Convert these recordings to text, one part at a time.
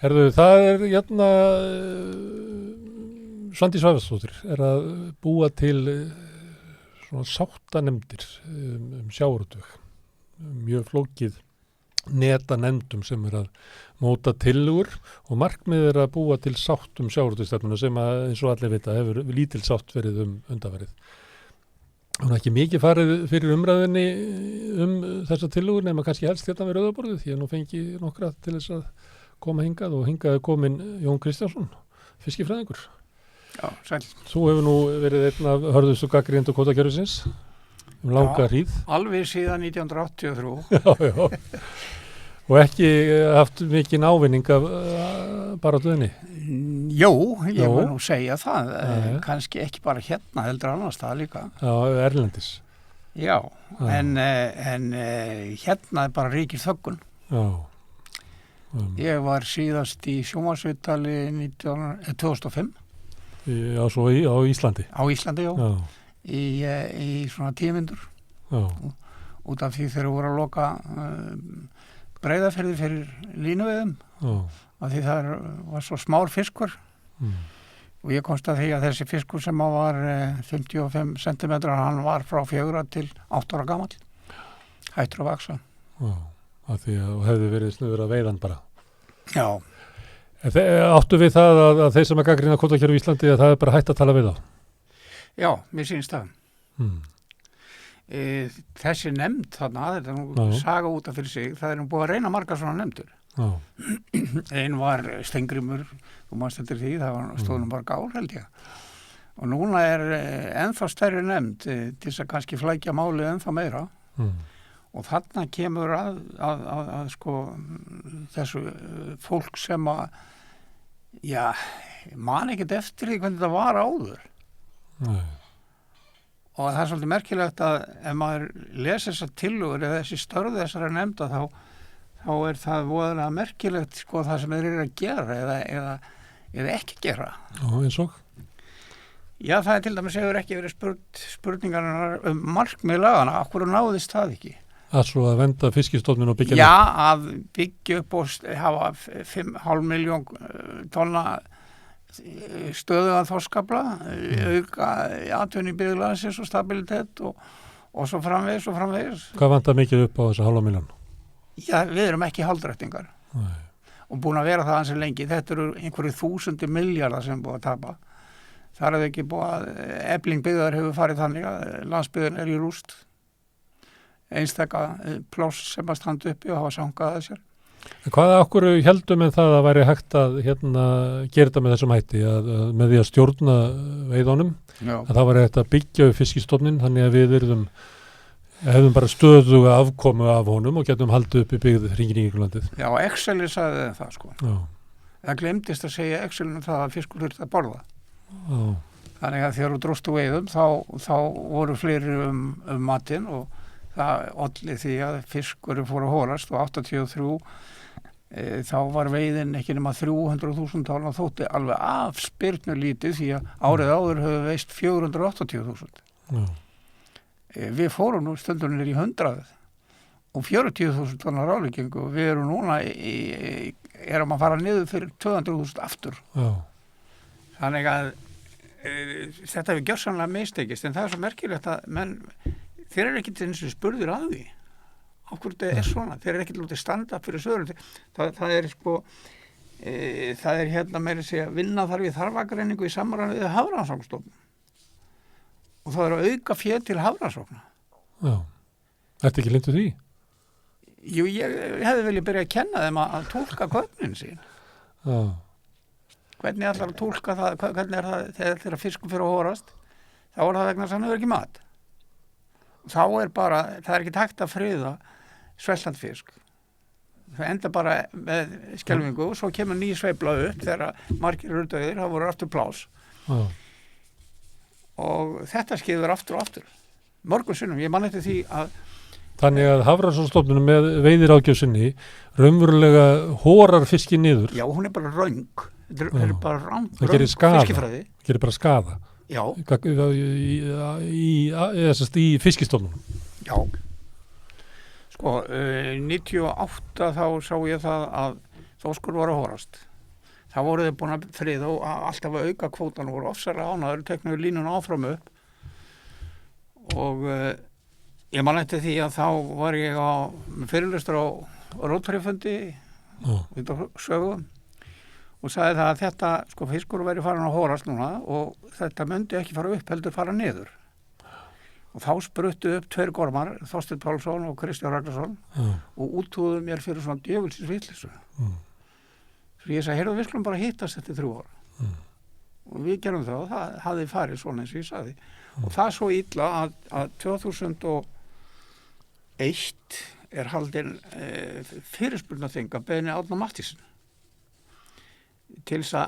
Herðu, það hérna Svandís Svavarsdóttir að búa til svona sáttanemndir sjávarútveg. Mjög flókið netanemndum sem að móta tillögur og markmið að búa til sátt sjávarútvegsstefnuna sem að eins og allir vita hefur lítil sátt verið undanfarið. Það ekki mikið farið fyrir umræðinni þessa tillögur nema kannski helst hérna við Rauðaborðið því að nú fengi nokkra til þess að koma hingað og hingað komin Jón Kristjánsson, fiskifræðingur. Já, sæl. Þú hefur nú verið einn af hörðustu gagnrýnendur kvótakerfisins langa hríð. Alveg síðan 1983. Já. Og ekki haft mikið ávinning af baráttuðinni? Jó, ég vil nú segja það. Kannski ekki bara hérna, heldur annars það líka. Já, erlendis. Já, en hérna bara ríkir þöggun. Já. Ég var síðast í sjónvarpsviðtali 2005. Já, svo á Íslandi. Á Íslandi, já. Í svona 10 mínútur. Já. Út af því þeir voru að loka Breiðafirði fyrir línuveiðum. Já. Af því það var svo smár fiskur. Og ég komst að því að þessi fiskur sem var 55 cm, hann var frá 4 til 8 ára gamall. Hættur að vaksa. Já. Af því að hefði verið snuður að veiðan bara. Já. Áttu við það að þeir sem gagnrýna kvótakerfi í Íslandi að það er bara hætt að tala við þá? Já, mér sýnist það. Þessi nefnd þarna, þetta er nú saga út af fyrir sig, það er nú búið að reyna margar svona nefndur. Einn var Steingrímur, þú manst eftir því, það var stóðnum bara gál held ég. Og núna er ennþá stærri nefnd til þess að kannski flækja málið ennþá meira. Og þarna kemur að sko þessu fólk sem að man ekkert eftir því hvernig það var áður. Nei. Og það er svolítið merkilegt að ef maður les þessar tillögur eða þessi störð þessara nefnda þá er það voðalega merkilegt sko það sem þeir eru að gera eða ekki gera. Já, eins og? Já, það er til dæmis hefur ekki verið spurningar markmið lagana, af hverju náðist það ekki? Að svo að venda fiskistofnin og byggja Já, að byggja upp og hafa 5,5 miljón tonna stöðugan þorskafla, auka atvinnu í byggðlandsins og stabilitet og svo framvegis og framvegis. Hvað vantar mikið upp á þessa 0,5 miljón? Já, við erum ekki haldrættingar. Nei. Og búin að vera það ansi lengi. Þetta eru einhverju 1000 milljarðar sem búið að tapa. Það er ekki búið að Efling byggðar hefur farið þannig að landsbyggðin er í rúst. Einstaka pláss sem að standa uppi og hafa sangað að sér. Hvaða okkur heldum en það að væri hægt að gera þetta með þessum hætti að með því að stjórna veiðunum að það væri hægt að byggja upp fiskistofnin þannig að við hefðum bara stöðuga afkomu af honum og getum haldið upp í byggð hringinn í Írlandið. Já, Excel sagði það sko. Já. Það glemdist að segja Excel það að fiskur þurfti að borða. Já. Þannig að þegar þú dróstu veiðum þá voru fleiri matinn og það olli því að fiskur fór að hórast og 83 þá var veiðin ekki nema 300.000 tonna þótti alveg afspyrnu lítið því að árið áður höfðu veist 480.000. Við fórum nú stundum niður í 100 og 40.000 tonna ráðleggingu og við erum núna erum að fara niður fyrir 200.000 aftur. Já. Þannig að þetta hefur gjörsamlega mistekist en það er svo merkilegt að menn þeir eru ekki til þess að spurður að því á hverju þetta er svona, þeir eru ekki til að standa fyrir sögur, það er sko það er hérna meira að segja vinna þarf við þarfagreiningu í samræmi við Hafrannsóknastofnun og það er að auka fé til hafrannsókna. Já, ertu ekki lindu því? Jú, ég hefði viljað byrja að kenna þeim að túlka gögnin sín. Já. Hvernig ætlar að túlka það, hvernig er það þegar fiskum fyrir að hórast, þá er það vegna þess að hann hefur ekki mat. Þá er bara, það er ekki hægt að friða sveltandi fisk. Það enda bara með skelfingu og svo kemur ný sveifla upp þegar margir eru dauðir, það voru aftur plás. Já. Og þetta skeður aftur og aftur. Mörgum sinnum, ég man eftir því að Þannig að Hafrannsóknastofnun með veiðiráðgjöfinni raunverulega hórar fiski niður. Já, hún er bara röng. Þetta er bara röng fiskifræði. Það gerir bara skaða. Já. Í fiskistofnunum. Já. Sko, 98 þá sá ég það að þorskur var að hórast. Það voru þau búin að friða og alltaf að auka kvótan og voru ofsalega ánægður, teknuðu línuna áfram upp og ég man eftir því að þá var ég á fyrirlestur á Rótarifundi út á Sögu og sagði það að þetta, sko, fiskur væri farin að hórast núna og þetta myndi ekki fara upp, heldur fara niður. Og þá spruttu upp 2 gormar, Þorsteinn Pálsson og Kristján Ragnarsson og útúðu mér fyrir svona djöfulsins vitleysu. Svo ég sagði, heyrðu, við skulum bara hittast eftir 3 ár. Og við gerum það og það hafði farið svona eins og ég sagði. Og það svo illa að 2001 er haldin fyrirspurnaþing að beiðni Árna Matthísson til þess að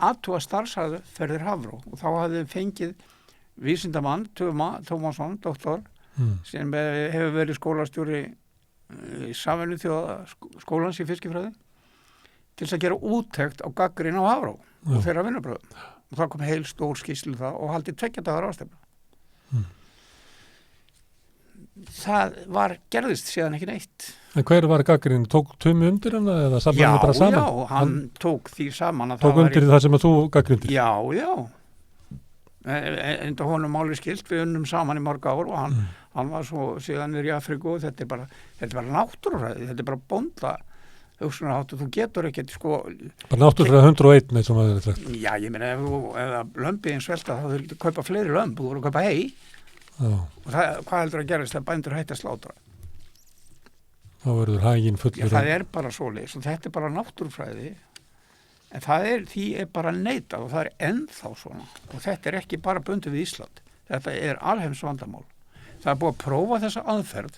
athuga starfsaðferðir Hafró og þá hafði fengið vísindamann, Tómasson, doktor, sem hefur verið skólastjóri Sameinuðu þjóða skólans í fiskifræði til þess að gera úttekt á gagnrýni á Hafró og þeirra vinnubröðum. Og það kom heil stór skýrslu það og haldið 2 dagar ráðstefna. Það gerðist síðan ekki neitt. En hver var gagnrýnin? Tók Tumi undir hana eða saman bara saman? Já, hann tók því saman. Tók undir það sem að þú gagnrýndir? Já. Enda honum máli skilt, við unnum saman í mörg ár og hann var svo síðan í Afríku og þetta er bara náttúrufræði, þetta er bara bónda hugsunarháttur, þú getur ekkert sko... Bara náttúrufræði 101 með svona þeirra sagt. Já, ég meina ef lömbiðin svelta þá þurftu að kaupa fleiri lömb, þú voru að kaupa hei og hvað heldur að gerast þegar bændur hætti að slátra? Þá verður haginn fullur. Já, það er bara svoleiðis og þetta er bara náttúrufræði en því er bara neitað og það er ennþá svona og þetta er ekki bara bundið við Ísland, þetta er alheims vandamál. Það er búið að prófa þessa aðferð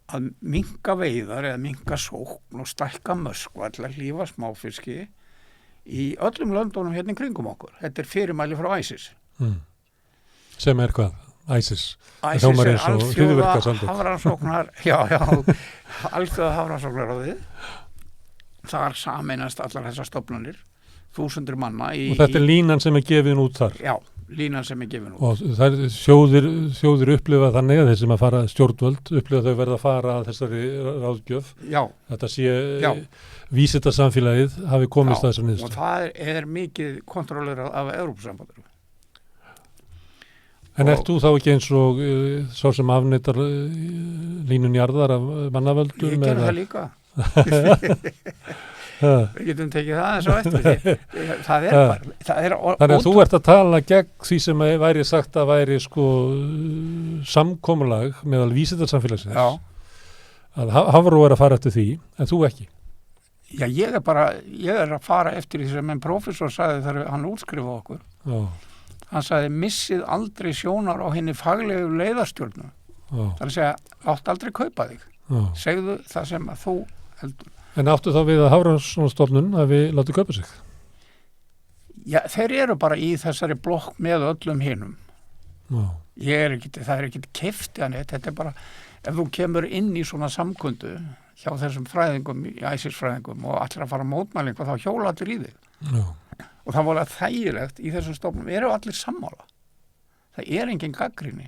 að minnka veiðar eða minnka sókn og stækka möskva til að hlífa smáfiski í öllum löndunum hérna í kringum okkur. Þetta er fyrirmæli frá ISIS. Sem er hvað? ISIS er alþjóða hafrannsóknar alþjóða hafrannsóknaráðið. Þar sameinast allar þessar stofnanir 1000 manna og þetta er línan sem er gefin út þar? Já, línan sem er gefin út og það er sjóðir upplifa þannig að þeir sem að fara stjórnvöld upplifa þau verða að fara að þessari ráðgjöf þetta sé vísindasamfélagið hafi komist að þessar niðurstöðu og það er mikið kontrollerað af Evrópusambandinu. En ert þú þá ekki eins og svo sem afneitar línun jarðar af mannavöldum? Ég gerði það líka. Við getum tekið það eins og eftir. Það er bara... Þannig að þú ert að tala gegn því sem væri sagt að væri sko samkomulag meðal vísindasamfélagsins. Að Hafró er að fara eftir því, en þú ekki. Já, ég er að fara eftir því sem en prófessor sagði þegar hann útskrifaði okkur. Já. Hann sagði, missið aldrei sjónar á henni faglegu leiðarstjórnu. Það er að segja, átt aldrei kaupa þig. Segðu það sem að þú heldur. En áttu þá við að Hafrannsóknastofnun að við látið kaupa sig? Já, þeir eru bara í þessari blokk með öllum hinum. Það er ekkit keypt að neitt. Þetta er bara, ef þú kemur inn í svona samkundu hjá þessum fræðingum, ISIS-fræðingum og allir að fara mótmælingu, þá hjóla allir í þig. Já. Og það var þægilegt í þessum stofnum, eru allir sammála. Það er engin gagnrýni,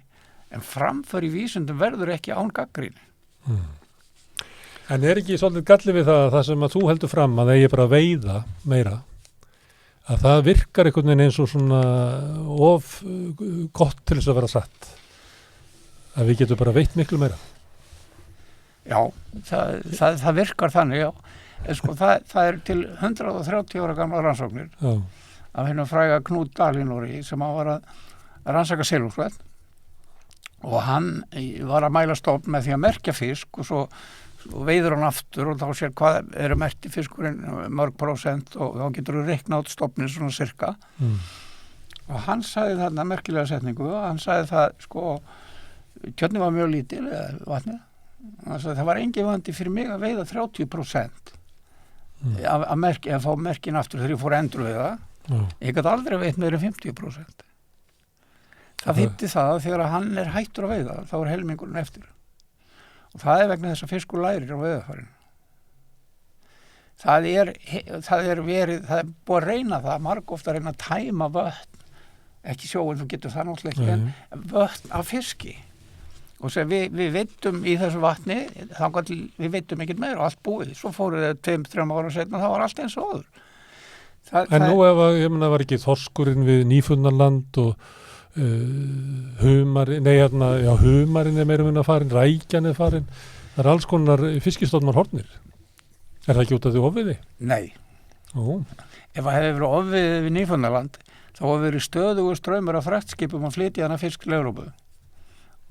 en framför í vísindum verður ekki án gagnrýni. En er ekki svolítið galli við það sem að þú heldur fram að það er bara að veiða meira, að það virkar einhvern veginn eins og svona of gott til þess að vera satt, að við getum bara veitt miklu meira? Já, það virkar þannig, já. En sko, það er til 130 ára gamla rannsóknir af hennu fræga Knut Dalinori sem var að rannsaka silungsveiði og hann var að mæla stofn með því að merkja fisk og svo veiður hann aftur og þá sér hvað eru merkti fiskurinn mörg prósent og þá getur þú reikna át stofnin svona cirka og hann sagði þarna merkilega setningu og hann sagði það sko tjörnin var mjög lítil vatnið hann sagði það var engin vandi fyrir mig að veiða 30% að fá merkin aftur þegar ég fór endur við það ég gæti aldrei veit meira 50%. Það þýddi það að þegar hann er hættur að veiða þá er helmingurinn eftir og það er vegna þess að fiskur lærir á veiðarfærinu. Það er búið að reyna það margóft að reyna að tæma vötn ekki sjóin, þú getur það náttúrulega ekki en vötn af fiski og sem við veitum í þessu vatni við veitum ekkert meira og allt búið svo fóruð það 2-3 ára setna það var allt eins og áður En nú ef að, ég meina, var ekki þorskurinn við Nýfundnaland og humarinn, humarinn meira minna farin, rækjan farin. Það alls konar fiskistofnar horfnir. Það ekki út af því ofviði? Nei. Ef það hefði verið ofviði við Nýfundnaland, þá hefði verið stöðugur straumur af fraktskipum að flytja hana fisk til Evrópu.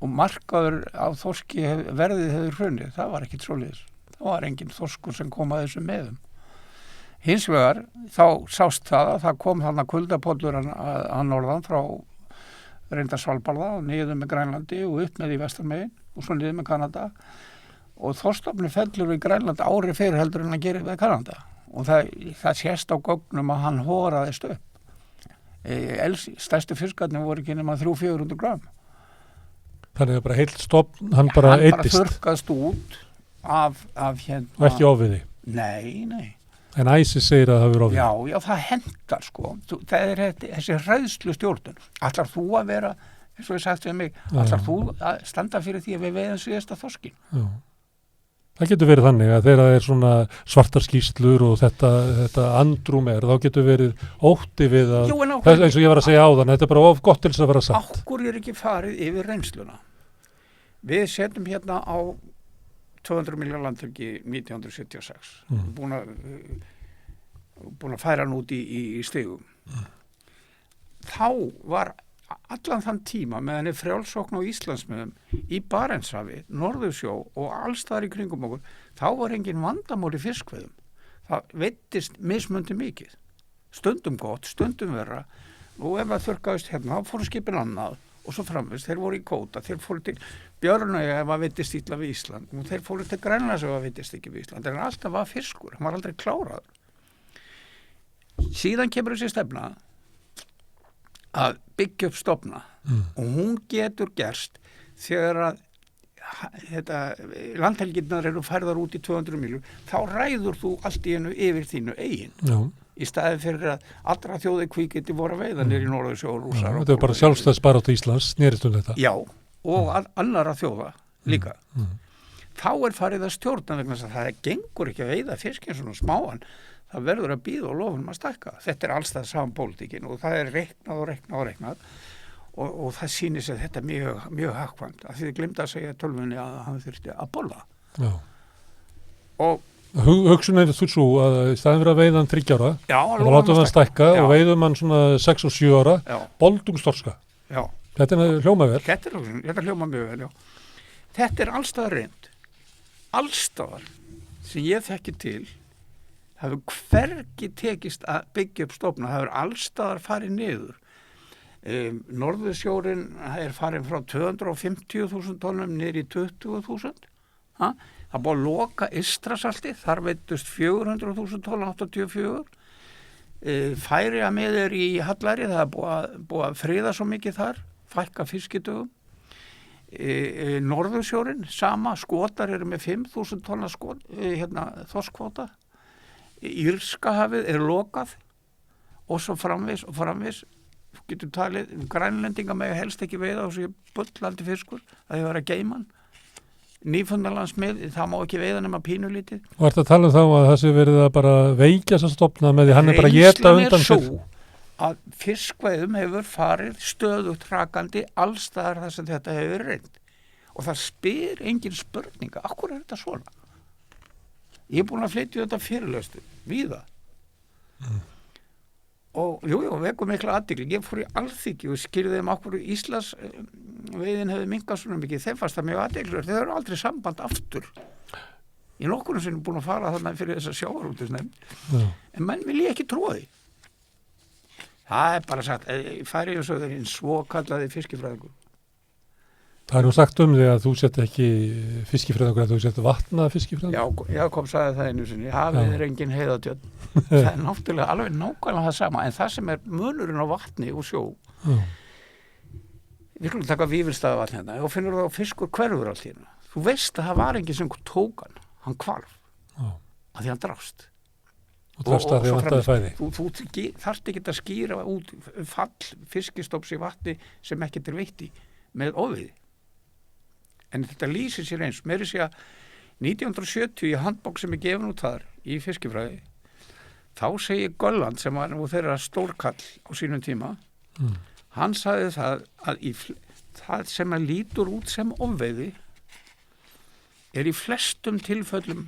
Og markaður á þorski verðið hefur hrunið. Það var ekkit svoleiðis. Það var engin þorskur sem kom að þessum meðum. Hins vegar, þá sást það að það kom þarna kuldapollur að norðan frá reynda Svalbarða og niður með Grænlandi og upp með í vesturmegin og svo niður með Kanada. Og þorskstofninn fellur við Grænland ári fyrir heldur en að gera við Kanada. Og það sést á gögnum að hann horaðist upp. Stærstu fiskarnir voru ekki nema 300-400 gram. Þannig að bara heilt stofn, hann bara eittist. Hann bara þurrkaðst út af hérna. Og ekki ofviði? Nei. En ISIS segir að það hefur ofviði? Já, það hendar sko. Það þessi hræðslu stjórnun. Ætlar þú að vera, eins og ég sagt við mig, ætlar þú að standa fyrir því að við veiðum síðasta þorskin? Já. Það getur verið þannig að þegar það er svona svartar skýrslur og þetta andrúm þá getur verið ótti við að, eins og ég var að segja áðan, þetta er bara of gott til þess að vera satt. Akkur ekki farið yfir reynsluna. Við setjum hérna á 200 miljónar landhelgi 1976. Búin að færa hann út í stigum. Þá var allan þann tíma með henni frjálsókn á Íslandsmiðum í Barentshafi, Norðursjó og alls þar í kringum okkur, þá var engin vandamál í fiskveiðum. Það veittist mismundi mikið. Stundum gott, stundum verra. Og ef það þurrkaðist hérna, þá fóru skipin annað og svo framvist. Þeir voru í Kóta, þeir fóru til Björnauja ef það veittist illa við Ísland og þeir fóru til Grænlands ef það veittist ekki við Ísland. En alltaf var fiskur, hann var aldrei kláraður. Síðan kemur þessi stefna að byggja upp stofna og hún getur gerst þegar að landhelginnar eru færðar út í 200 miljónir, þá ræður þú allt í einu yfir þínu eigin. Já. Í staði fyrir að allra þjóði kvíkiti voru að veiða niður í Norðursjó og Rússar. Þetta er bara sjálfstæðsbarátta Íslands, snerist þetta. Já, og annarra þjóða líka. Þá farið að stjórna vegna þess að það gengur ekki að veiða fiskinn svona smáan. Það verður að bíða og lofunum að stækka. Þetta er alls það saman pólitíkin og það er reiknað og það sýnir sig að þetta er mjög hagkvæmt. Því þið glemdu að segja tölvunni að hann þurfti að bolla. Já. Og hugsun er þú svo að í staðin fyrir að veiða hann 3 ára, þá látum við hann stækka og veiðum hann svona 6 og 7 ára, boldungstorska. Já. Þetta er hljóma vel. Þetta hljóma mjög vel, já. Þetta er allstaðar reynd. Allstaðar sem ég þekki til það hefur hvergi tekist að byggja upp stofna, það hefur allstaðar farið niður. Norðursjórinn er farin frá 250.000 tonum niður í 20.000. Það búið að loka Ystrasalti, þar veittust 400.000 tonum 84. Færiða með í Hallæri, það er búið að friða svo mikið þar, fækka fiskidögum. Norðursjórinn, sama, Skotar eru með 5.000 tonna þorskkvóta. Írska hafið er lokað og svo framvis getur talið, Grænlendinga með helst ekki veiða og svo bullandi fiskur að þau vera geiman. Nýfundnalandsmið, það má ekki veiða nema pínulítið. Og ertu að tala þá að það sé verið að bara veikja þessa stofna með því hann er bara að éta undan sér? Reynslan er svo að fiskveiðum hefur farið stöðugt hrakandi allstaðar þar sem þetta hefur reynd og það spyr engin spurninga, af hverju er þetta svona? Ég er búin að flytja þetta fyrirlöstu víða. Og vekum mikla athygli. Ég fór í Alþingi og skýrði þeim okkur Íslands veiðin hefði minkað svona mikið. Þeim fannst það mjög athygli. Þeir eru aldrei samband aftur. Ég er nokkurnu sinni búin að fara þarna fyrir þessa sjávarútvegsnefnd. En menn vil ég ekki trúa því. Það er bara sagt, Færeyjar sögðurinn svokallaði fiskifræðingur. Það er nú sagt því að þú sett ekki fiskifræðingur, að þú sett vatnað fiskifræðingur. Já, Jakob sagði það einu sinni, hafið er engin heiðatjörn. Það er náttúrulega alveg nákvæmlega það sama, en það sem er munurinn á vatni og sjó. Við skulum taka Vífilsstaðavatn hérna og finnur það á fiskur hverfur allt hérna. Þú veist að það var enginn sem tók hann hvarf, að því hann drást. Og drást að því hann vantaði fæði. Þú þarft ekki að skýra út fall fiskistofns í vatni sem ekki er veitt í með ofviði. En þetta lýsir sér eins. Meiri sé að 1970 í handbók sem er gefin út þar í fiskifræði, þá segir Golland sem var nú þeirra stórkall á sínum tíma, hann sagði það að það sem að lítur út sem ofveiði í flestum tilfellum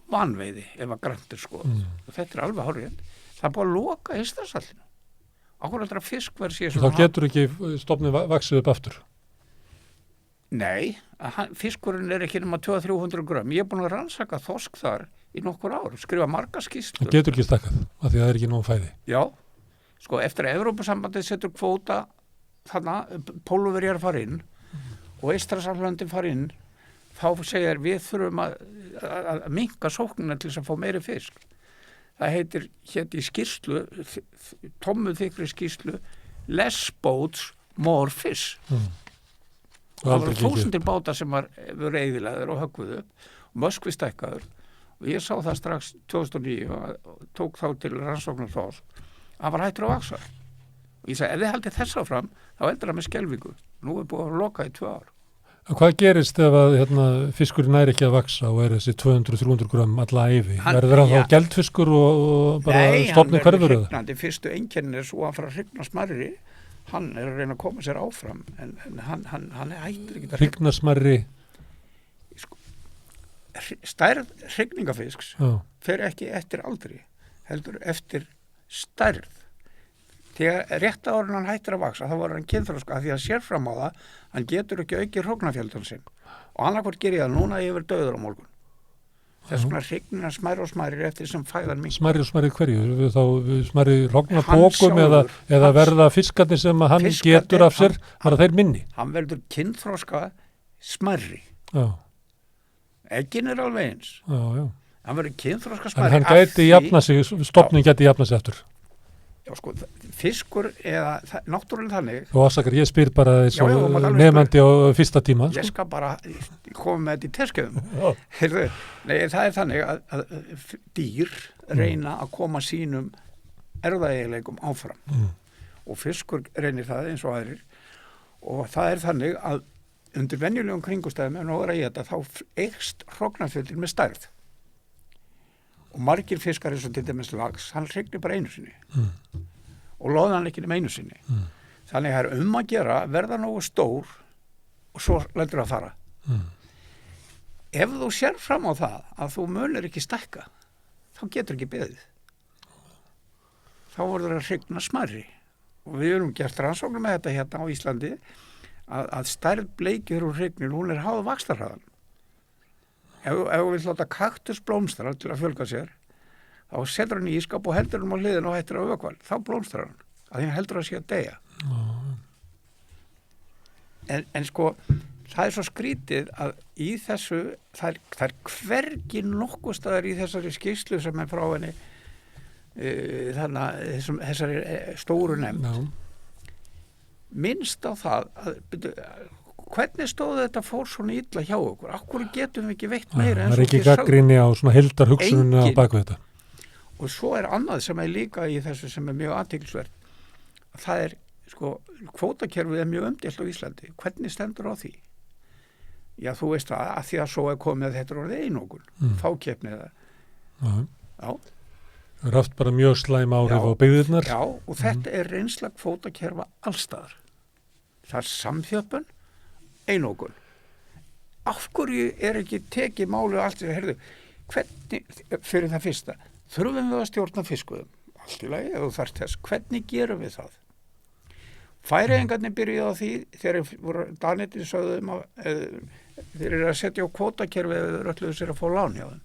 vanveiði ef að grannt skoðað. Og þetta alveg hárrétt. Það búið að loka Eystrasallinu. Akkur allra fiskverð sé svona. Þá getur ekki stofnið vaxið upp aftur? Nei, fiskurinn ekki nema 200-300 grömm. Ég búin að rannsaka þorsk þar í nokkur ár, skrifa marga skýrslur. Það getur ekki stakkað, af því að það ekki nóg fæði. Já, sko eftir að Evrópusambandið setur kvóta þannig, Pólverjar fara inn og Eystrasallandin fara inn, þá segir við þurfum að minnka sóknina til þess að fá meiri fisk. Það héti skýrslu, tómmu þykri skýrslu, less boats, more fish. Það voru 1000 bátar sem voru eyðilegðir og höggvuð upp og Moskvi stækkaður og ég sá það strax 2009 og tók þá til rannsóknar þáls að var hættur að vaksa og ég sagði, ef þið haldið þessa fram þá heldur það með skelfingu, nú búið að loka í 2 ár. Hvað gerist ef að fiskurinn næri ekki að vaksa og þessi 200-300 grömm alla ævi? Verður það þá geldfiskur og bara stofni hverfur? Nei, hann verður hrygnandi. Fyrstu einkennin svo að fara að hrygna smærri. Hann að reyna að koma sér áfram en hann hættur ekki að hrygna smærri. Stærð hrygningafisks fer ekki eftir aldri, heldur eftir stærð. Þegar rétt árin hann hættir að vaksa, þá var hann kynþroska því að sér fram á það, hann getur ekki aukið hróknafjöldan sinn. Og annarkvort ger ég það núna yfir dauður á morgun. Þess vegna hrygnina smærri og smærri eftir sem fæðan minnkar. Smærri og smærri hverju? Þá smærri hróknabókum eða verða fiskarnir sem hann getur af sér, var þeir minni? Hann verður kynþroska smærri. Já. Eggin alveg eins. Já, já. Hann verður kynþroska smærri. En hann gæti jafna sig, stofnin gæti jafna sig eftir. Já, sko, fiskur eða náttúrulega þannig. Og afsakar, ég spyr bara eins og nefnandi á fyrsta tíma. Ég skal bara koma með þetta í teskjöfum. Nei, það þannig að dýr reyna að koma sínum erfðaeiginleikum áfram. Og fiskur reynir það eins og aðrir. Og það þannig að undir venjulegum kringustæðum en óra í þetta þá eykst hróknafjöldin með stærð. Og margir fiskar eins og til dæmis lax, hann hrygnir bara einu sinni og loðan ekki nema einu sinni. Þannig að það að gera verða nógu stór og svo lendur að fara. Ef þú sér fram á það að þú munir ekki stækka, þá getur ekki beðið. Þá verður það að hrygna smærri. Og við erum gert rannsóknir með þetta hérna á Íslandi að stærð bleikjur og hrygnir, hún háð vaxtarhraðan. Ef við vill láta kaktus blómstra til að fjölga sér, þá setur hann í ískap og heldur hann á hliðin og hættir að vökva. Þá blómstrar hann, að hann heldur að sé að deyja. En sko, það svo skrítið að í þessu, það hvergi nokkuð staðar í þessari skýrslu sem frá henni, þannig að þessari stóru nefnd, minnst á það að hvernig stóð þetta fór svona illa hjá okkur? Akkur getum við ekki veitt meira? Það ekki gagnrýni á svona heildarhugsununa á baku þetta. Og svo annað sem líka í þessu sem mjög athyglisvert. Það sko, kvótakerfið mjög umdeilt á Íslandi. Hvernig stendur á því? Já, þú veist að því að svo komið að þetta orðið einokun. Fákeppnið það. Já. Það haft bara mjög slæm áhrif á byggðirnar. Já, og þetta reynsla kvótakerfa allstaðar. Það samþjöppun einokun. Af hverju ekki tekið málið allt sem heyrðu, hvernig, fyrir það fyrsta, þurfum við að stjórna fiskuðum? Allt í lagi, ef þú þarft þess, hvernig gerum við það? Færeyingarnir byrjuðu á því þegar Danirnir sögðum þeir að setja á kvótakerfi eða þeir ölluðu sér að fá lán hjá þeim.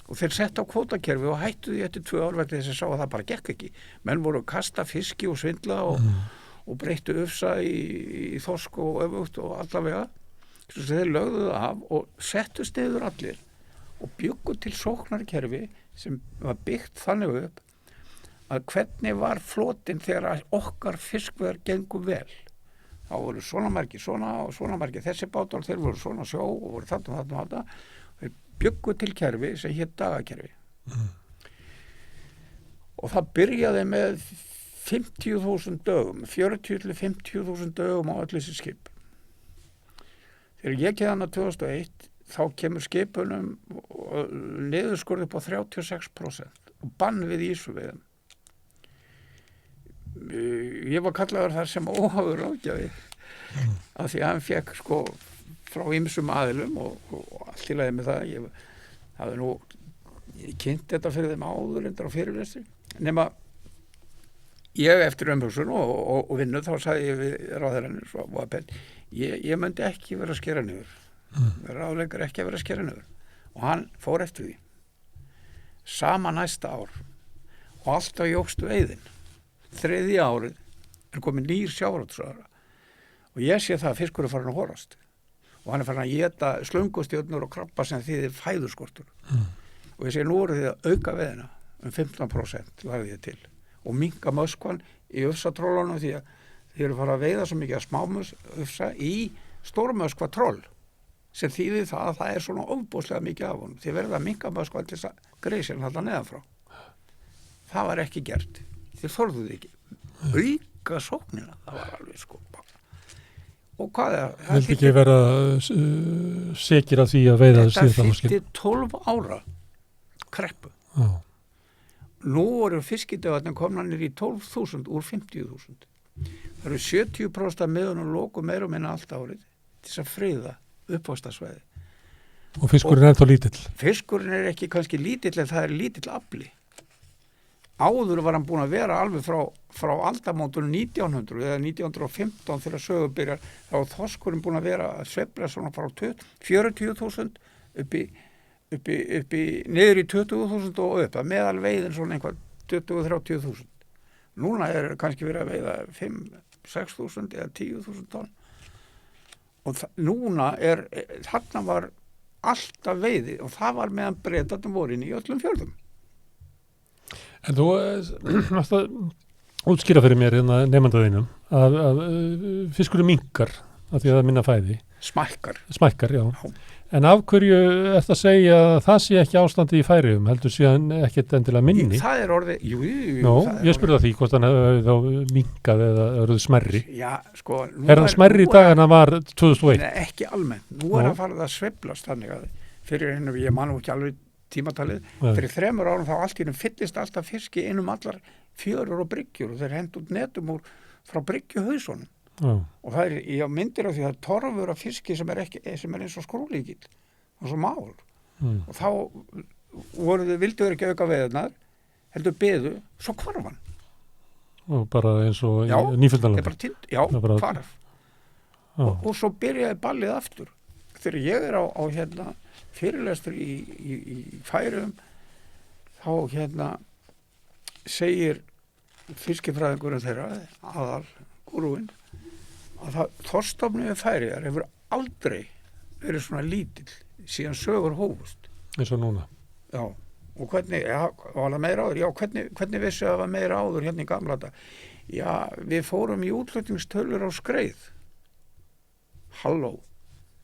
Og þeir sett á kvótakerfi og hættu því eftir 2 ár vegna þess að sá að það bara gekk ekki. Menn voru að kasta fiski og svindla og breyttu ufsa í þorsk og öfugt og allavega. Svo þeir lögðu það af og settu niður allir og bjuggu til sóknarkerfi sem var byggt þannig upp að hvernig var flotinn þegar okkar fiskveðar gengu vel. Þá voru svona margir, svona og svona margir. Þessi bátar þeir voru svona sjó og voru þarna. Þeir bjuggu til kerfi sem hét dagakerfi. Og það byrjaði með 50.000 dögum, 40-50.000 dögum á öll þessi skip. Þegar ég keði hana 2001, þá kemur skipunum niðurskurð upp á 36%. og bann við ýsuveiðum. Ég var kallaður þar sem óháður ráðgjafi af því að hann fekk sko frá ýmsum aðilum og allt í lagi með það. Ég kynnt þetta fyrir þeim áður endur á fyrirlestri, nema ég eftir umhugsun og vinnu þá sagði ég við ráðherrann svo á appell, ég myndi ekki vera að skera niður, ráðleikar ekki að vera að skera niður, og hann fór eftir því. Sama næsta ár og alltaf jókstu veiðin. 3. árið komin nýr sjávarútvegsráðherra og ég sé það að fiskur farin að horast og hann farin að éta slöngustjörnur og krabba sem þýðir fæðuskortur. Og ég segi, nú voru þið að auka veiðina 15% lagði ég til og minnka möskvan í ufsatrollunum því að þið eru fara að veiða svo mikið að smámöskva í stórmöskva troll sem þýðir það að það er svona ofbúslega mikið af honum. Þið verða að minnka möskvan til þess að greiðsinn halda neðan frá. Það var ekki gert. Þið þorðuð ekki. Auka sóknina, það var alveg sko. Og hvað er það? Vildi ekki vera sekir af því að veiða þetta þýtti 12 ára kreppu. Já. Nú voru fiskidöfarnir komnanir í 12.000 úr 50.000. Það eru 70% af miðunum loku meira og minna allt árið til þess að friða uppvaxtarsvæði. Og fiskurinn er þá lítill? Fiskurinn er ekki kannski lítill en það er lítill afli. Áður var hann búin að vera alveg frá aldamótunum 1900 eða 1915 þegar sögur byrjar, þá var þorskurinn búin að vera að sveifla svona frá 40.000 upp í niður í 20.000 og upp, að meðal veiðin svona einhvað 20-30.000. Núna er kannski verið að veiða 5-6.000 eða 10.000 tonn. Og núna þarna var alltaf veiði og það var meðan Bretarnir voru inn í öllum fjörðum. En þú varst að útskýra fyrir mér nefndaðinum að fiskurinn minnkar af því að það minna fæði. Smækkar, já. En af hverju ert að segja að það sé ekki ástandi í Færeyjum, heldur síðan ekkert endilega minni? Það er orðið, jú. Ég spurði að því hvort hann þá minnkað eða orðið smærri. Já, sko. Það smærri í dagana var 2001? Nei, ekki almennt. Nú er að fara að sveiflast þannig að fyrir hennu, ég man ekki alveg tímatalið, fyrir 3 árum þá allt í hennu fyllist alltaf fiski innum allar fjörur og bryggjur og þeir hendt út netum frá bryggjuhausunum. Og það ég myndir af því að það er torfur af fiski sem er eins og skrúlíkill og svo mál og þá vildu þeir ekki auka veiðarnar heldur beðu, svo hvarf hann og bara eins og Nýfundalandi hvarf og svo byrjaði ballið aftur þegar ég er á fyrirlestur í Færeyjum þá segir fiskifræðingurinn þeirra aðal gúrúinn að þorskstofninn við Færeyjar hefur aldrei verið svona lítill síðan sögur hófust. Eins og núna. Já, og hvernig, var það meira áður? Já, hvernig vissu að það var meira áður hérna í gamla þetta? Já, við fórum í útflutningstölur á skreið. Halló,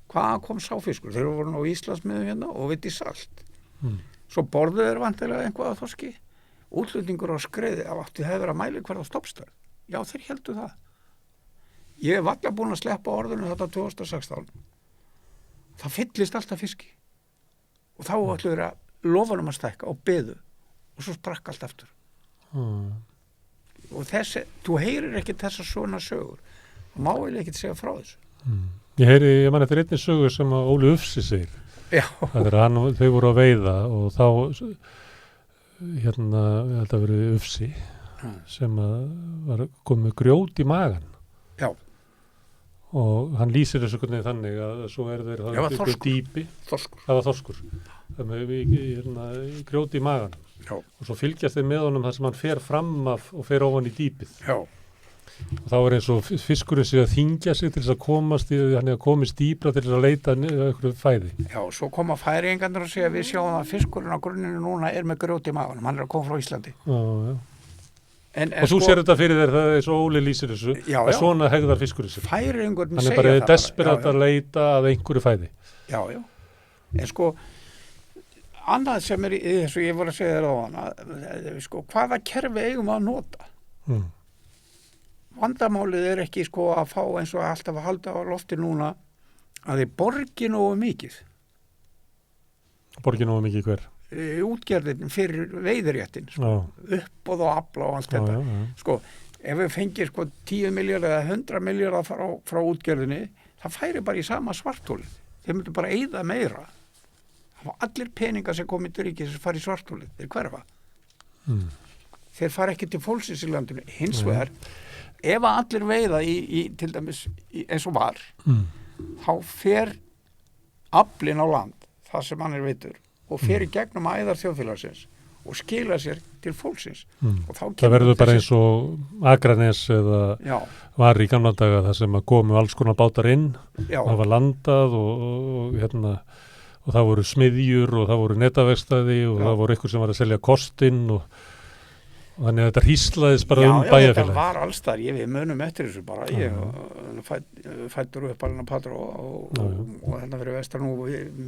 hvaðan kom sáfiskur? Þeir voru á Íslandsmiðum hérna og viti salt. Svo borðu þeir vantilega einhvað að þorski. Útflutningur á skreið átti hefur að mæli hverða stoppstöð. Já, þeir heldu það. Ég hef alltaf búin að sleppa orðinu þetta 2016. Það fyllist alltaf fiski. Og þá ætlu þeir að lofanum að stækka og beðu. Og svo sprakk allt aftur. Og þú heyrir ekki þessa svona sögur. Það má eiginlega ekki segja frá þessu. Ég man eftir einni sögur sem að Óli Ufsi segir. Já. Það þau voru að veiða og þá hérna, ég held að verið Ufsi sem að var komið grjót í magan. Já. Og hann lýsir þessu þannig að svo þeir það dýpi. Þorskur. Það var þorskur. Það með grjóti í magan. Já. Og svo fylgjast þeir með honum þar sem hann fer fram af og fer ofan í dýpið. Já. Og þá er eins og fiskurinn sig að þingja sig til þess að komast dýpra til þess að leita einhverju fæði. Já, svo koma Færeyingarnir og segja við sjáum að fiskurinn á grunninu núna er með grjóti í maganum. Hann er að koma frá Íslandi. Já. Og þú sér þetta fyrir þér, það er svo Óli lýsir þessu, að svona hegðar fiskurinn sig. Færeyingurinn segja það bara. Hann er bara desperat að leita að einhverju fæði. Já. En sko, annað sem í þessu ég voru að segja þér á hana, sko, hvaða kerfi eigum að nota? Vandamálið er ekki sko að fá eins og alltaf að halda á lofti núna að þið borgi nógu mikið. Borgi nógu mikið hver? útgerðin fyrir veiðiréttin, sko, uppboð og afla og allt þetta. Sko, ef við fengir sko 10 milljarðar eða 100 milljarðar frá útgerðinni, það færi bara í sama svarthólið. Þeir myndu bara eyða meira. Það var allir peningar sem komið til ríkis sem fari í svarthólið. Þeir hverfa. Þeir fara ekki til fólksins í landinu. Hins vegar, ef allir veiða til dæmis eins og var, þá fer aflinn á land, það sem hann veitur, og fer í gegnum æðar þjóðfélagsins og skila sér til fólksins. Og það verður bara eins og Akranes eða var í gamla daga það sem að komu alls konar bátar inn, það var landað og það voru smiðjur og það voru netavegstaði og það voru ykkur sem var að selja kostinn og þannig að þetta hýslaðist bara bæjarfélag. Þetta var alls þar, við munum eftir þessu bara, ég fættur upp alveg Patró og hérna fyrir vestar nú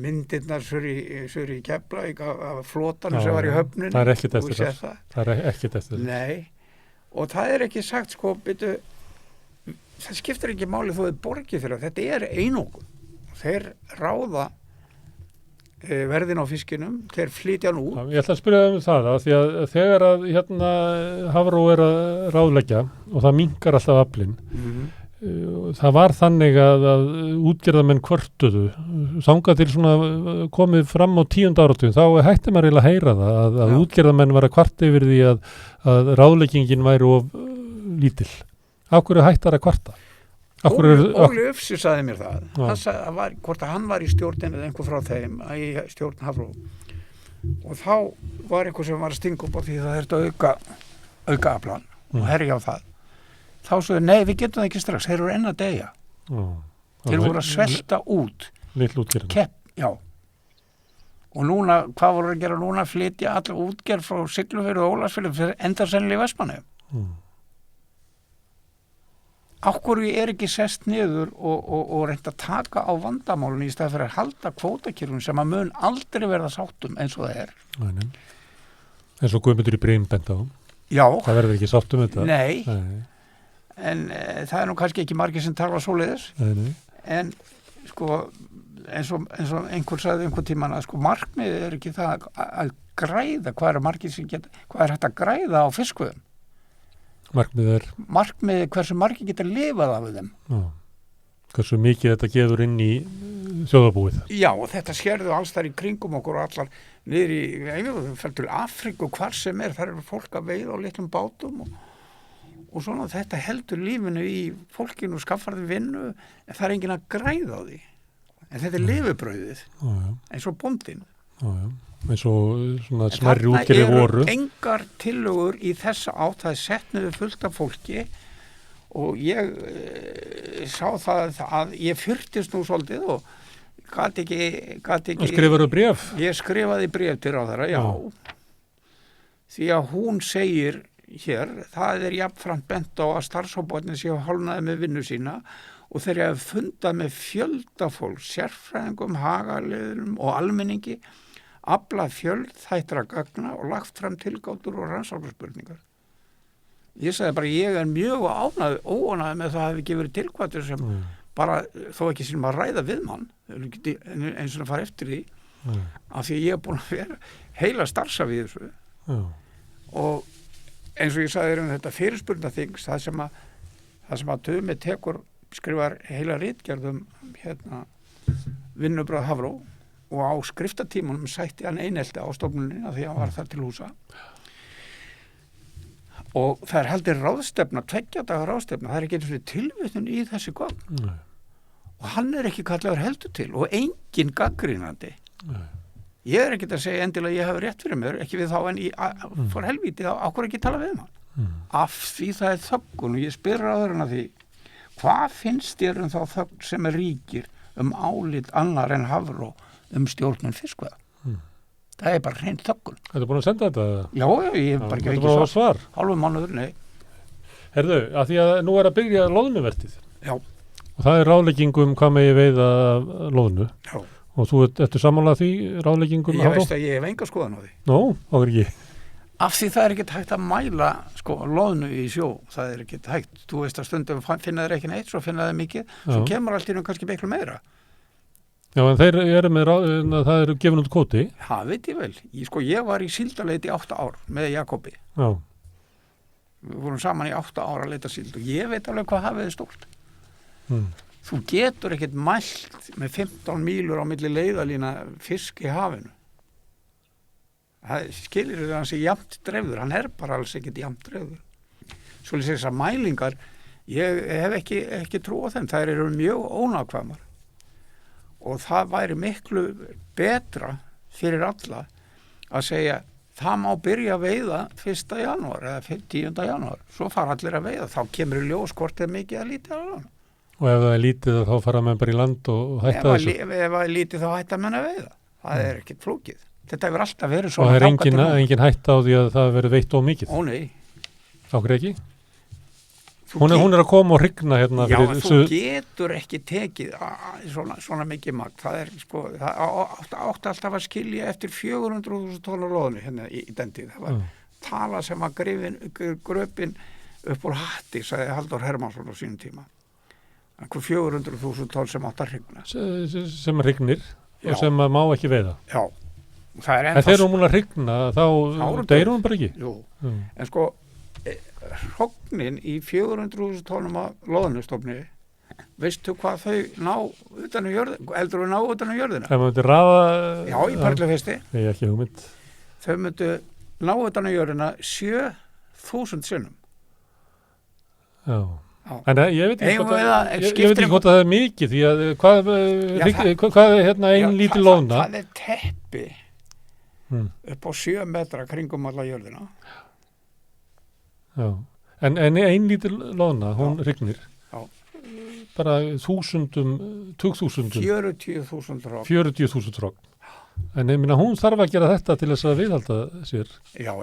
myndirnar sur í Keflavík af flotanum sem var í höfnunni. Það er ekkert eftir það. Það er ekkert eftir það. Nei, og það er ekki sagt, sko, það skiptir ekki máli þó þið borgið fyrir, þetta er einokun. Þeir ráða verðin á fiskinum, þeir flytja nú. Ég ætla að spyrja það að því að þegar að Hafró er að ráðleggja og það minnkar alltaf aflinn, það var þannig að útgerðamenn kvörtuðu, þangað til svona komið fram á 10. áratugum, þá hætti maður eiginlega að heyra það að útgerðamenn var að kvarta yfir því að ráðleggingin væri of lítil. Af hverju hættar að kvarta? Óli Ufsi sagði mér það. Hann sagði hvort að hann var í stjórnin eða einhver frá þeim í stjórn Hafró. Og þá var einhver sem var að stinga upp á því það þurfti að auka aflann og herja á það. Þá sagði, nei, við getum það ekki strax, þeir eru enn að deyja. Þeir voru að svelta út. Litlu útgerðin. Já. Og núna, hvað voru að gera núna? Flytja alla útgerð frá Siglufirði og Ólafsfirði fyrir endarsennilega í Vestmannaeyjum. Af hverju er ekki sest niður og reynt að taka á vandamálunni í stað fyrir að halda kvótakýrun sem að mun aldrei verða sáttum eins og það er. Nei. Eins og Guðmundur í Brím bent á. Já. Það verður ekki sáttum þetta. Nei. En það er nú kannski ekki margir sem tala svoleiðis. Nei. En sko, eins og einhver sagði einhver tímann að sko markmiðið er ekki það að græða, hvað er hægt að græða á fiskvöðum. Markmiðið hversu margir geta lifað af þeim. Hversu mikið þetta gefur inn í þjóðarbúið. Já, og þetta skerðu alls þar í kringum okkur og allar niður í fer til Afríku hvar sem þar eru fólk að veiða á litlum bátum og svona þetta heldur lífinu í fólkinu og skaffar því vinnu en það er enginn að græða á því. En þetta er lifibrauðið eins og bóndinn. Eins og svona smærri útgerðir voru. Það eru engar tillögur í þessa átt, það sett niður fullt af fólki og ég sá það að ég fyrtist nú svolítið og gat ekki Og skrifaðu bréf? Ég skrifaði bréf til ráðherra, já. Því að hún segir hér, það er jafnframt bent á að starfshóparnir séu hálfnaði með vinnu sína og þeir hafa fundað með fjölda fólk, sérfræðingum, hagaliðum og almenningi aflað fjölþættra gagna og lagt fram tilgátur og rannsóknarspurningar. Ég sagði bara, ég er mjög óánægður með það hafi ekki verið tilgátur sem bara, þó ekki sínum að ræða við mann, eins og að fara eftir því, af því ég er búin að vera heila starfsa við þessu. Og eins og ég sagði þetta fyrirspurnaþings, það sem að Tumi skrifar heila ritgerðum vinnubröð Hafró, og á skriftatímanum sætti hann einelti á stofnuninni af því að hann var þar til húsa. Og það er heldur ráðstefna, 2 daga ráðstefna, það er ekki eins og tilvitnun í þessi gögn. Og hann er ekki kallaður heldur til og engin gaggrínandi. Ég er ekkert að segja endilega að ég hafi rétt fyrir mér, ekki við þá en fór helvíti þá ákveður ekki tala við hann. Af því það er þöggun og ég spyr ráðurinn að því, hvað finnst þér þá þögn sem ríkir álit annar en Hafró stjórnun fiskveiða. Það er bara hrein þöggun. Þetta er búin að senda þetta? Já, ég hef bara ekki svar. Hálfum mánuður, nei. Herðu, að því að nú er að byrja loðnuvertíð. Já. Og það er ráðleggingum hvað megi veiða loðnu. Já. Og þú ertu sammála því ráðleggingum? Ég veist að ég hef enga skoðan á því. Nó, áður ekki. Af því það er ekkert hægt að mæla loðnu í sjó. Það er ekkert hægt. Þú veist að stundum finna þér ekki neitt, svo finna þér mikið. Svo kemur allt í kannski miklu meira. Já, en þeir eru með það eru gefin út kvóti. Það veit ég vel. Ég var í síldaleit í 8 ár með Jakobi. Já. Við vorum saman í 8 ár að leita síld og ég veit alveg hvað hafið er stórt. Mm. Þú getur ekkert mælt með 15 mílur á milli leiðalína fisk í hafinu. Það skilir þau hans í jafnt dreifður. Hann er bara alls ekkert jafnt dreifður. Svolítið þessar mælingar, ég hef ekki trú á þeim. Þær eru mjög ónákvæmar. Og það væri miklu betra fyrir alla að segja það má byrja að veiða 1. janúar eða 10. janúar. Svo fara allir að veiða. Þá kemur í ljós hvort er mikið að lítið að lana. Og ef það er lítið þá fara menn bara í land og hætta þessu. Ef það er lítið þá hætta menn að veiða. Það er ekkert flókið. Þetta hefur alltaf verið Og svona. það er engin hætta á því að það verið veitt of mikið. Ó nei. Ákveð ekki? Hún er að koma og hrygna hérna. Já, þú getur ekki tekið svona mikið magn. Það er það átti alltaf að skilja eftir 400.000 tonn af loðnu hérna í den tíð. Það var tala sem að gröpin upp úr hatti, sagði Halldór Hermannsson á sínum tíma. Einhver 400.000 tonn sem átti að hrygna. Sem hrygnir og sem má ekki veiða. Já. Það er en þegar hún múin að hrygna þá deyr hún bara ekki. Jú. En hrognin í 400.000 tónum af loðnustofni, veistu hvað þau ná utan á jörðina, heldur við ná utan á jörðina? Það myndi raða... Já, í Perlufisti. Ég ekki hugmynd. Þau myndi ná utan á jörðina 7.000 sinnum. Já. En ég veit ekki hvort það er mikið, því að hvað er hérna ein lítil loðna? Það er teppi upp á 7 metra kringum alla jörðina. Já, en ein lítil loðna, hún hrygnir. Já. Bara 1000, 20.000. 40.000 hrogn. 40.000 hrogn. En ég minna, hún þarf að gera þetta til þess að viðhalda sér. Já.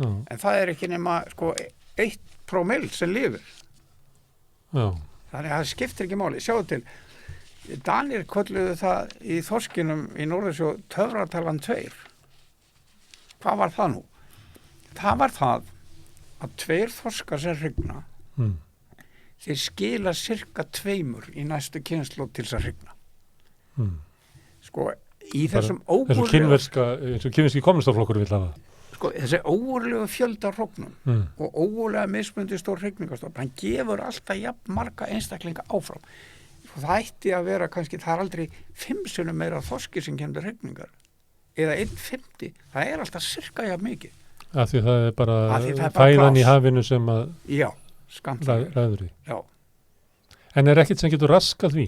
En það er ekki nema 1 promille sem lifir. Já. Þannig að það skiptir ekki máli. Sjáðu til, Danir kölluðu það í þorskinum í Norðursjó töfratalan 2. Hvað var það nú? Það var það að 2 þorskar sem hrygna, þeir skila cirka 2 í næstu kynslóð til þess að hrygna. Í þessum ógurlega... eins og kínverski kommunistaflokkur vill hafa. Þessi ógurlega fjölda hrognum og ógurlega mismundi stór hrygningarstofn, hann gefur alltaf jafn marga einstaklinga áfram. Það ætti að vera kannski, það er aldrei 5 sinnum meira þorski sem kemur hrygningar, eða 1,50, það er alltaf cirka jafn mikið. Af því það er bara fæðan í hafinu sem að ræður því. Já. En er ekkert sem getur raskað því?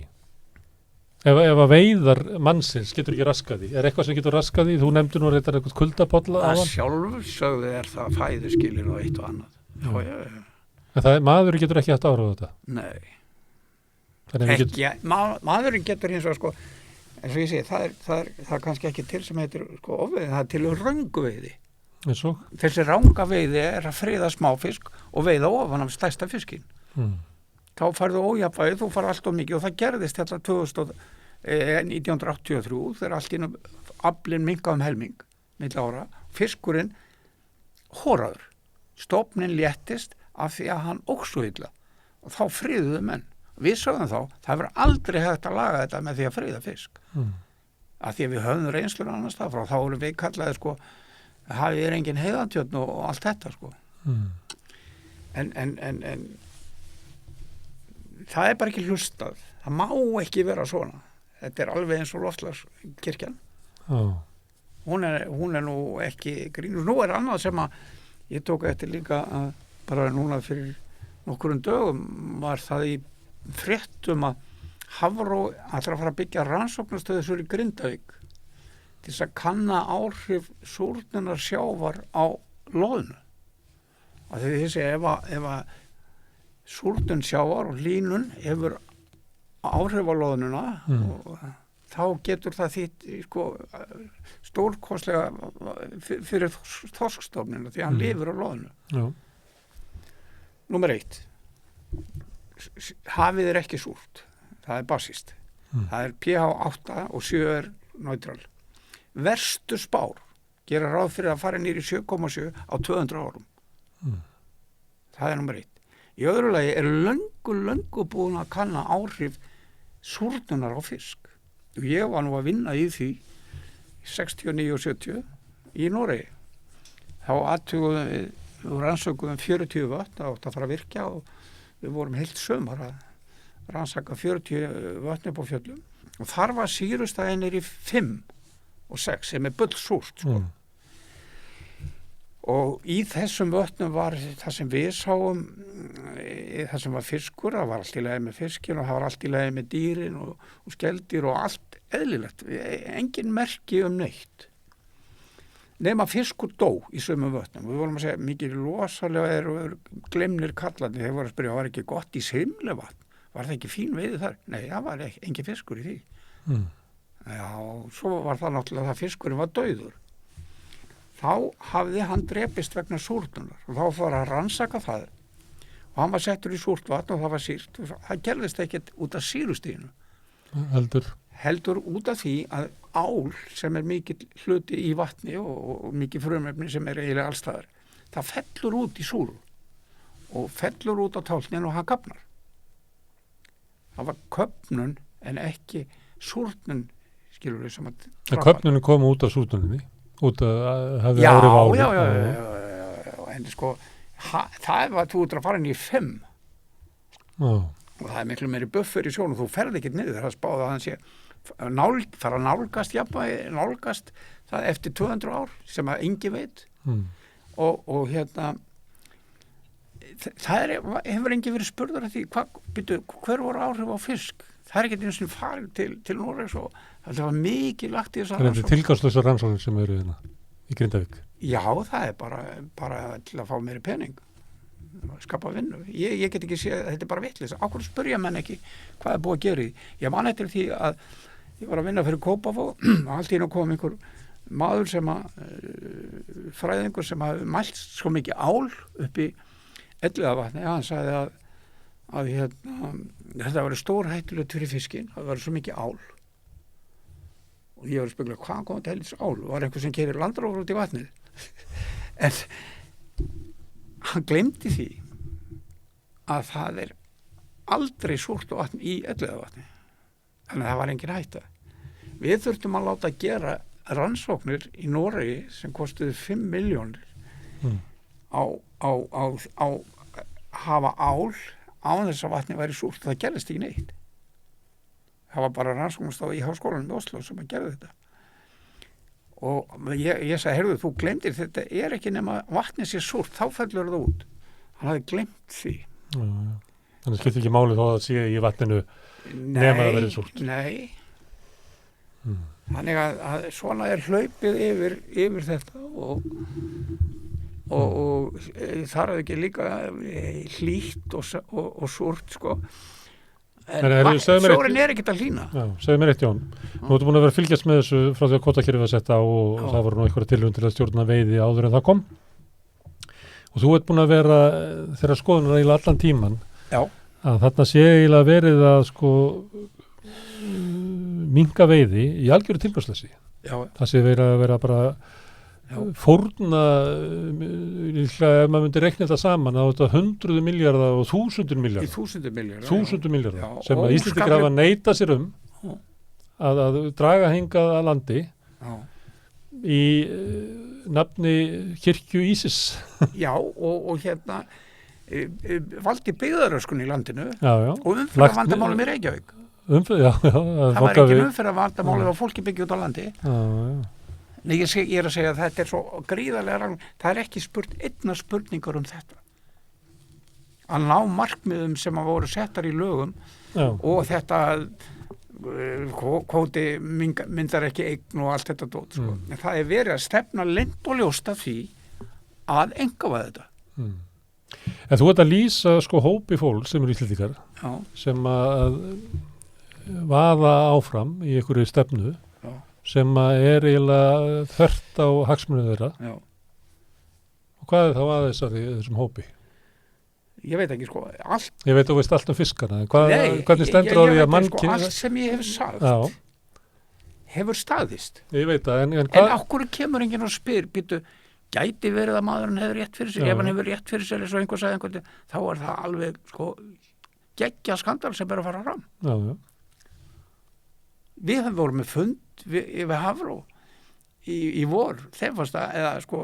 Ef að veiðar mannsins getur ekki raskað því, er eitthvað sem getur raskað því? Þú nefndir nú reyndar eitthvað kuldabolla á hann. Það sjálfsögðu er það fæðuskilin og eitt og annað. En maðurinn getur ekki haft áhrif á þetta? Nei. Maðurinn getur hins vegar eins og ég segi, það er kannski ekki til sem heitir ofveiði, það er til rönguveiði. Þessi rangaveiði er að friða smáfisk og veiða ofan af stærsta fiskin. Þá færðu ójafnvægi, þú fær allt of mikið og það gerðist þetta 1983 þegar allt inn aflinn minnkaði helming milli ára. Fiskurinn hóraður. Stofninn léttist af því að hann óksu illa og þá friðuðu menn. Við sögðum þá, það verður aldrei hægt að laga þetta með því að friða fisk. Af því að við höfum reynslur annars það frá, þá erum við kallaði hafið engin heiðantjörn og allt þetta en það er bara ekki hlustað, það má ekki vera svona. Þetta er alveg eins og loftslagskirkjan. Hún er nú ekki grínur. Nú er annað sem að ég tók eftir líka að bara núna fyrir nokkurum dögum var það í fréttum að Hafró ætlar að fara að byggja rannsóknarstöðu svo í Grindavík til þess að kanna áhrif súrnunar sjávar á loðnu. Að þessi ef að súrnun sjávar og hlýnun hefur áhrif á loðnuna og þá getur það þýtt stórkostlega fyrir þorskstofninu því hann lifir á loðnu. Númer 1. Hafið er ekki súrt. Það er basískt. Það er pH 8 og 7 er neutral. Verstu spár gera ráð fyrir að fara nýr í 7,7 á 200 árum. Það er númer 1. Í öðru lagi er löngu búin að kanna áhrif súrnunar á fisk. og ég var nú að vinna í því 69 og 70 í Noregi. Þá athuguðum við rannsökuðum 40 vötn átt að fara að virkja og við vorum heilt sumar að rannsaka 40 vötn upp á fjöllum og þar var sýrustæðinir í 5 og 6 sem bullsúrt sko. Og í þessum vötnum var það sem við sáum, það sem var fiskur, það var allt í lagi með fiskin og það var allt í lagi með dýrin og skeldýr og allt eðlilegt, engin merki neitt. Nema fiskur dó í sömu vötnum. Við vorum að segja, mikið losalega eru glemnir kallandi, þeir voru að spyrja, var ekki gott í Simlevatn? Var það ekki fín veiði þar? Nei, það var engin fiskur í því. Já, svo var það náttúrulega það fiskurinn var dauður. Þá hafði hann drepist vegna súrnunar og þá fór að rannsaka það og hann var settur í súrt vatn og það var sýrt og það gerðist ekkert út af sýrustíðinu. Heldur út af því að ál sem mikill hluti í vatni og mikið frumefni sem eiginlega allstaðar, það fellur út í súru og fellur út á tálknin og hann kafnar. Það var köfnun en ekki súrnun, skilur við sem að drapa. Köfnun kom út af súrnuninni? Út að hafi árið ári? Já, en sko það var þú út að fara inn í 5 og það miklu meiri buffer í sjónu, þú ferð ekkert niður, það spáði að hann sé þarf að nálgast það eftir 200 ár sem að engi veit og hérna það hefur engi verið spurður af því hver voru áhrif á fisk, það ekkert eins og farið til Noregs og það var mikið lagt í þessar rannsóknir. Það er tilgangslausar rannsóknir sem eru hérna í Grindavík? Já, það er bara til að fá meiri pening, skapa vinnu. Ég get ekki séð, þetta er bara vitleisa. Á hverju spurja menn ekki hvað er búið að gera í? Ég man eftir því að ég var að vinna fyrir Kópavog og allt í einu kom einhver maður sem fræðingur sem hafði mælt svo mikið ál upp í Elliðavatni. Hann sagði að þetta var stórhættulegt fyrir fiskinn, það var svo mikið ál. Og ég var að spegla, hvað kom þetta heldur ál? Var einhver sem keyrir landrófur út í vatnið? En hann glemdi því að það er aldrei súrt vatn í Elliðavatni. Þannig að það var engin hætta. Við þurftum að láta gera rannsóknir í Noregi sem kostuði 5 milljónir á hafa ál án þess að vatni væri súrt. Það gerðist ekki neitt. Það var bara rannsóknarstofa í Háskólanum í Oslo sem að gera þetta. Og ég sagði, heyrðu, þú glemdir, þetta er ekki nema vatnið sé súrt, þá fellur það út. Hann hafði glemt því. Þannig skiptir ekki máli þó að það sé í vatninu nema það verið súrt. Nei. Þannig að svona er hlaupið yfir þetta og þar er ekki líka hlýtt og súrt, sko. En sjórin er ekkert að hlýna. Já, segðu mér eitt, Jón. Nú ertu búin að vera að fylgjast með þessu frá því að kvótakerfið var sett á og það voru nú einhverja tilraun til að stjórna veiði áður en það kom. Og þú ert búin að vera þeirra skoðunar eiginlega allan tíman. Já. Að þarna sé eiginlega verið að minnka veiði í algjöru tilbúrsleysi. Já. Það sé verið að vera bara fórna, líklega ef maður myndi rekna þetta saman á þetta 100 milljarða og 1000 milljarða. Í 1000 milljarða. 1000 milljarða sem að Íslendingar hafa neitað sér að draga hingað að landi í nafni kirkju Ísis. Já, og hérna valdi byggðaröskun í landinu og umferðarvandamálum í Reykjavík. Það var ekki umferðarvandamálum að fólki byggja út á landi. Nei, ég er að segja að þetta er svo gríðarlega það er ekki einna spurningur þetta. Að ná markmiðum sem að voru settar í lögum og þetta kvóti myndar ekki eign og allt þetta dót. En það er verið að stefna leynt og ljóst af því að einkavæða þetta. En þú ert að lýsa hópi fólk sem eru Íslendingar sem að vaða áfram í einhverju stefnu sem er eiginlega þvert á hagsmunum þeirra. Já. Og hvað er þá að þessum hópi? Ég veit ekki, allt. Ég veit þú veist allt fiskarna, en hvernig stendur á því að mannkyn... allt sem ég hef sagt hefur staðist. Ég veit það, en hvað... En okkur kemur enginn og spyr, gæti verið að maðurinn hefur rétt fyrir sér, ef hann hefur rétt fyrir sér, eins og einhver sagði einhvern, þá er það alveg, geggja skandal sem er að fara fram. Já. við vorum með fund yfir Hafró í vor, þeim fannst það, eða sko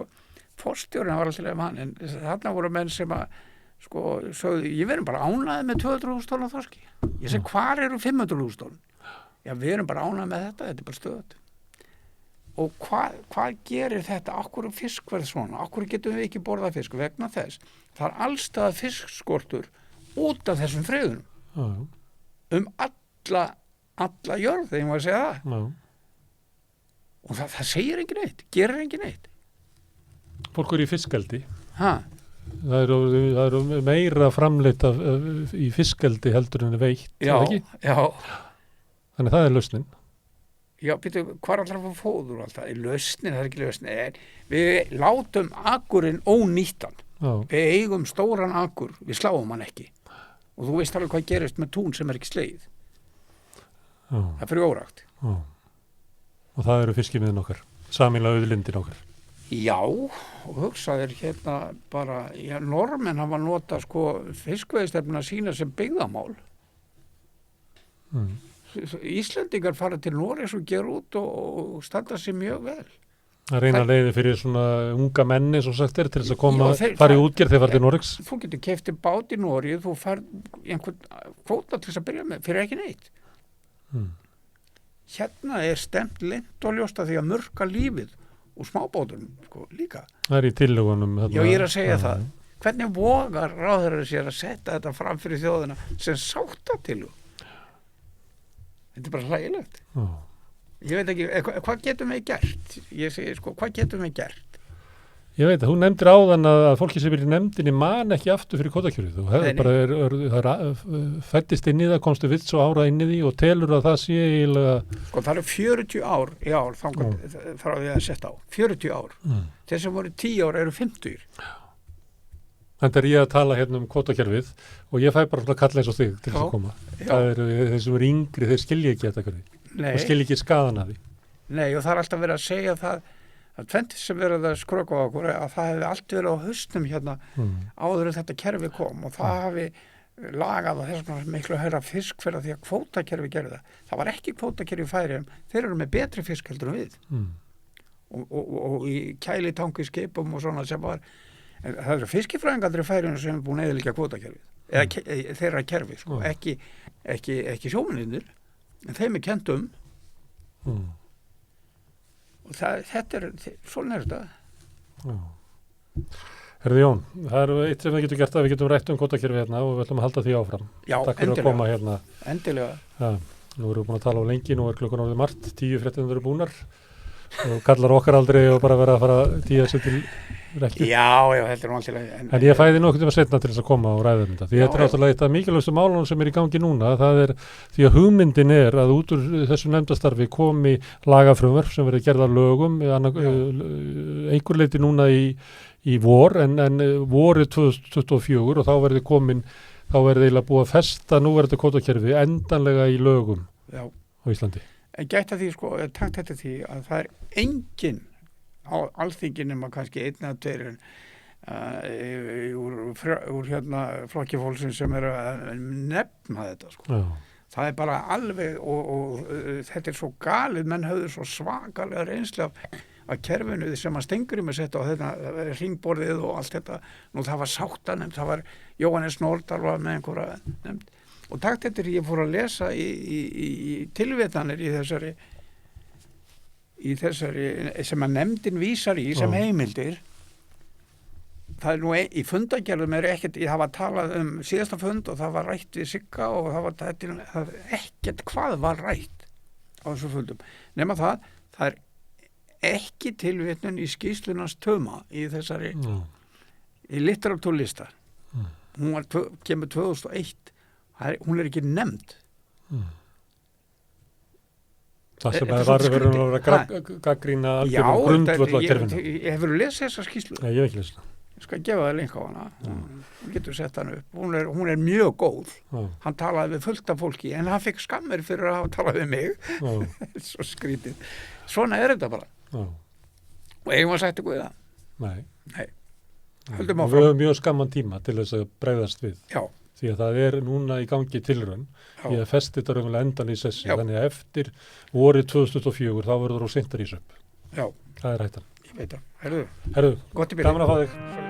forstjórinn var alltaf með hann, en þarna voru menn sem að sko, sögðu, ég verðum bara ánæði með 200.000 tonn af þorski. Ég segi, hvar eru 500.000 tonn? Já, við erum bara ánæði með þetta er bara stöðut. Og hvað gerir þetta? Akkur er fiskverð svona? Akkur getum við ekki borðað fisk? Vegna þess. Það er allstað fiskskortur út af þessum friðunum. Alla jörð, þegar ég var að segja það. Og það segir engin neitt, gerir engin neitt. Fólk er í fiskeldi. Hæ? Það eru meira framleitt í fiskeldi heldur en veitt, já, ekki? Já. Þannig það er lausnin. Já, býtu, hvað er alltaf að fá fóður alltaf? Lausnin, það er ekki lausnin. Við látum akurinn ónýttan. Já. Við eigum stóran akur, við sláum hann ekki. Og þú veist alveg hvað gerist með tún sem er ekki slegið. Já. Það er fyrir órakt. Já. Og það eru fiskimiðin okkar, sameiginlega auðlindin okkar. Já, og hugsaðir hérna bara, normenn hafa notað sko fiskveiðistefnuna sína sem byggðamál. Íslendingar fara til Noregs og gera út og standa sig mjög vel. Það reyna leiði fyrir svona unga menni, svo sagt til þess að koma, fara í útgerð þegar fara til Noregs. Þú getur keypt bát í Noregi, þú fær einhvern kvóta til þess að byrja með, fyrir ekki neitt. Hérna er stemt leynt og ljóst að því að murka lífið og smábátum sko, líka. Það er í tillögunum. Já, ég er að segja það. Hvernig vogar ráðherrar sér að setja þetta fram fyrir þjóðina sem sáttatillögu? Þetta er bara hlægilegt. Ég veit ekki, hvað getum við gert? Ég segi, sko, hvað getum við gert? Ég veit að hún nefndir áðan að fólki sem er í nefndinni man ekki aftur fyrir kvótakjörið. Þú hefur bara fættist inn í það, komstu vits og ára inn í því og telur að það sé eiginlega... Sko það eru 40 ár í ár frá því að setja á. 40 ár. Þeir sem voru 10 ár eru 50. Þannig er ég að tala hérna um kvótakjörið og ég fæ bara að kalla eins og þig til þess að koma. Það eru þeir sem eru yngri, þeir skilja ekki þetta hverju. Og skilja ekki skaðan af því. Nei, og það er alltaf verið að segja það að tventið sem verið að skröka á okkur að það hefði allt verið á hausnum hérna áður en þetta kerfi kom og það hafi lagað að þess miklu höra fiskferða því að kvótakerfi gerði það. Það var ekki kvótakerfi í Færeyjum, þeir eru með betri fisk heldur en við. Og í kælitangi skipum og svona sem var, það eru fiskifræðingar í Færeyjum sem er búin að eyðileggja kvótakerfið, eða þeirra kerfi, sko, ekki sjómennirnir, en þeim er kennt og þetta er, svona er þetta. Herði Jón, það er eitt sem við getum gert að við getum rætt kvótakerfi hérna og við ætlum að halda því áfram. Já, takk fyrir að koma hérna. Endilega. Ja, nú erum við búin að tala á lengi, nú er klukkan orðið margt, 10 fréttirnar eru búnar og kallar okkar aldrei og bara vera að fara 10 sér til rekki. Já, þetta er alltaf. En ég fæði nokkuð um að setna til þess að koma og ræða þetta. Því þetta er náttúrulega eitt af mikilvægstu málunum sem er í gangi núna. Það er því að hugmyndin er að út úr þessu nefndastarfi komi lagafrumvarp sem verður gerð að lögum einhver leiti núna í vor en vorið 2024 og þá verður eiginlega búið að festa núverandi kvótakerfi endanlega í lögum á Íslandi. En gæta því, sko, takt þetta því að það er enginn á alþingi nema kannski einn eða tveir úr hérna flokki fólksins sem er að nefna þetta, sko. Það er bara alveg og þetta er svo galið, menn höfðu svo svakalega reynslu af kerfinu sem að Steingrímur setja á þetta hringborðið og allt þetta. Nú það var sáttanefnd, það var Jóhannes Nordal var með einhverja nefnd. Og takt eftir ég fór að lesa í tilvitanir í þessari sem að nefndin vísar í sem heimildir. Það er nú í fundagerðum það var talað síðasta fund og það var rætt við Sigga og það var ekkert hvað var rætt á þessu fundum. Nema það er ekki tilvitnun í skýrslunans Tuma í þessari í litteratúrlista. Hún kemur 2001. Hún er ekki nefnd. Það sem var verið að vera gagnrýna algjörðum grundvöllakerfinu. Hefur þú lesið þessa skýrslu? Nei, ég hef ekki lesið það. Ég skal gefa það link á hana. Þú getur sett hann upp. Hún er mjög góð. Hann talaði við fullt af fólki, en hann fekk skammir fyrir að hafa talað við mig. Svo skrítið. Svona er þetta bara. Og eigum að sætti Guða? Nei. Höldum áfram. Við höfum mjög skamman tíma til þess að bregðast við. Já. því að það núna í gangi tilraun í að festi þetta raunverulega endan í sessi, þannig að eftir vorið 2024 þá verður þú seint að rísa upp. Já. Það hættan. Ég veit það. Herðu, Herðu, gott í byrju. Gaman að fá þig.